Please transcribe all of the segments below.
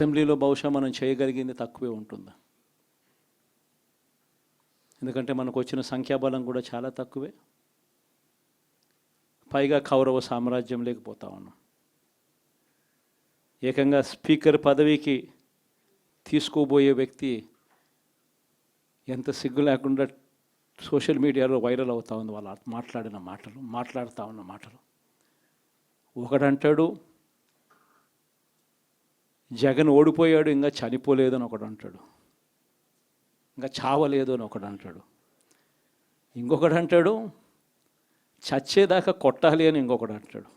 అసెంబ్లీలో బహుశా మనం చేయగలిగింది తక్కువే ఉంటుంది. ఎందుకంటే మనకు వచ్చిన సంఖ్యాబలం కూడా చాలా తక్కువే. పైగా కౌరవ సామ్రాజ్యం లేకపోతా ఉన్నాం. ఏకంగా స్పీకర్ పదవికి తీసుకోబోయే వ్యక్తి ఎంత సిగ్గు లేకుండా సోషల్ మీడియాలో వైరల్ అవుతా ఉంది. వాళ్ళు మాట్లాడుతూ ఉన్న మాటలు. ఒకడంటాడు జగన్ ఓడిపోయాడు, ఇంకా చనిపోలేదు అని ఒకడు అంటాడు. ఇంకా చావలేదు అని ఒకడు అంటాడు. ఇంకొకడు అంటాడు చచ్చేదాకా కొట్టాలి అని ఇంకొకడు అంటాడు.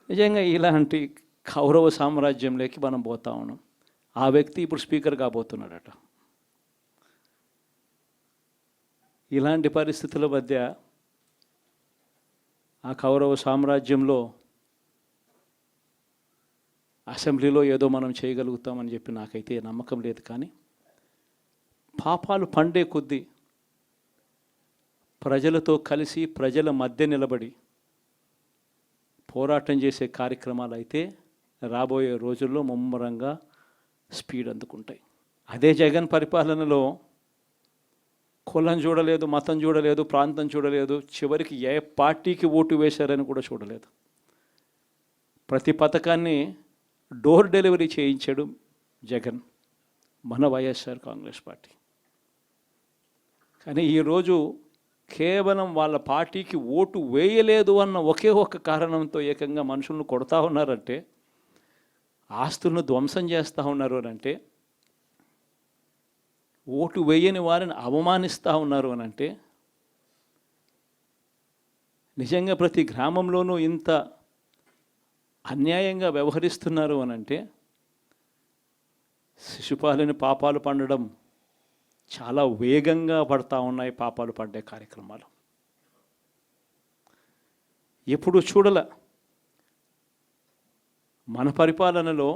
నిజంగా ఇలాంటి కౌరవ సామ్రాజ్యంలోకి మనం పోతా ఉన్నాం. ఆ వ్యక్తి ఇప్పుడు స్పీకర్ కాబోతున్నాడట. ఇలాంటి పరిస్థితుల మధ్య ఆ కౌరవ సామ్రాజ్యంలో అసెంబ్లీలో ఏదో మనం చేయగలుగుతామని చెప్పి నాకైతే నమ్మకం లేదు. కానీ పాపాలు పండే కొద్దీ ప్రజలతో కలిసి ప్రజల మధ్య నిలబడి పోరాటం చేసే కార్యక్రమాలు అయితే రాబోయే రోజుల్లో ముమ్మరంగా స్పీడ్ అందుకుంటాయి. అదే జగన్ పరిపాలనలో కులం చూడలేదు, మతం చూడలేదు, ప్రాంతం చూడలేదు, చివరికి ఏ పార్టీకి ఓటు వేశారని కూడా చూడలేదు. ప్రతి పథకాన్ని డోర్ డెలివరీ చేయించాడు జగన్, మన వైఎస్ఆర్ కాంగ్రెస్ పార్టీ. కానీ ఈరోజు కేవలం వాళ్ళ పార్టీకి ఓటు వేయలేదు అన్న ఒకే ఒక కారణంతో ఏకంగా మనుషులను కొడతా ఉన్నారంటే, ఆస్తులను ధ్వంసం చేస్తూ ఉన్నారు అని అంటే, ఓటు వేయని వారిని అవమానిస్తూ ఉన్నారు అని అంటే, నిజంగా ప్రతి గ్రామంలోనూ ఇంత అన్యాయంగా వ్యవహరిస్తున్నారు అని అంటే, శిశుపాలని పాపాలు పండడం చాలా వేగంగా పడతా ఉన్నాయి. పాపాలు పడ్డే కార్యక్రమాలు ఎప్పుడు చూడల. మన పరిపాలనలో,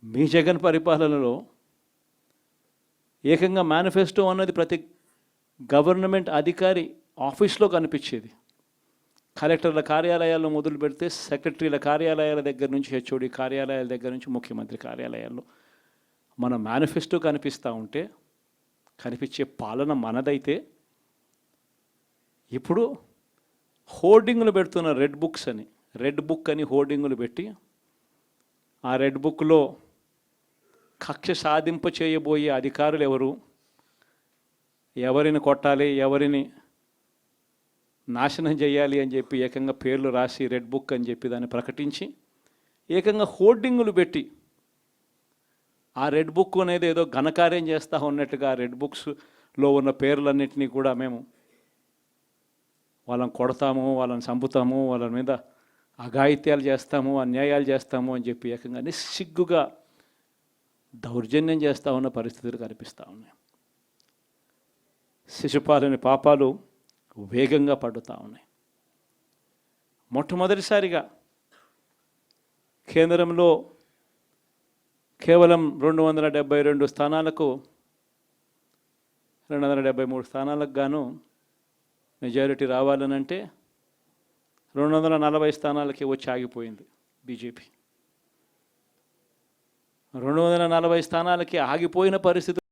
మీ జగన్ పరిపాలనలో ఏకంగా మేనిఫెస్టో అన్నది ప్రతి గవర్నమెంట్ అధికారి ఆఫీస్లో కనిపించేది. కలెక్టర్ల కార్యాలయాల్లో మొదలు పెడితే సెక్రటరీల కార్యాలయాల దగ్గర నుంచి, హెచ్ఓడి కార్యాలయాల దగ్గర నుంచి ముఖ్యమంత్రి కార్యాలయాల్లో మన మేనిఫెస్టో కనిపిస్తూ ఉంటే, కనిపించే పాలన మనదైతే, ఇప్పుడు హోర్డింగులు పెడుతున్న రెడ్ బుక్ అని హోర్డింగులు పెట్టి, ఆ రెడ్ బుక్లో కక్ష సాధింప చేయబోయే అధికారులు ఎవరు, ఎవరిని కొట్టాలి, ఎవరిని నాశనం చేయాలి అని చెప్పి ఏకంగా పేర్లు రాసి రెడ్ బుక్ అని చెప్పి దాన్ని ప్రకటించి ఏకంగా హోర్డింగులు పెట్టి, ఆ రెడ్ బుక్ అనేది ఏదో ఘనకార్యం చేస్తూ ఉన్నట్టుగా రెడ్ బుక్స్లో ఉన్న పేర్లన్నింటినీ కూడా మేము వాళ్ళని కొడతాము, వాళ్ళని చంపుతాము, వాళ్ళ మీద అఘాయిత్యాలు చేస్తాము, అన్యాయాలు చేస్తాము అని చెప్పి ఏకంగా నిస్సిగ్గుగా దౌర్జన్యం చేస్తూ ఉన్న పరిస్థితులు కనిపిస్తూ ఉన్నాయి. శిశుపాలని పాపాలు వేగంగా పడుతూ ఉన్నాయి. మొట్టమొదటిసారిగా కేంద్రంలో కేవలం 272 స్థానాలకు 273 స్థానాలకు గాను మెజారిటీ రావాలనంటే 240 స్థానాలకి వచ్చి ఆగిపోయింది బీజేపీ. 240 స్థానాలకి ఆగిపోయిన పరిస్థితి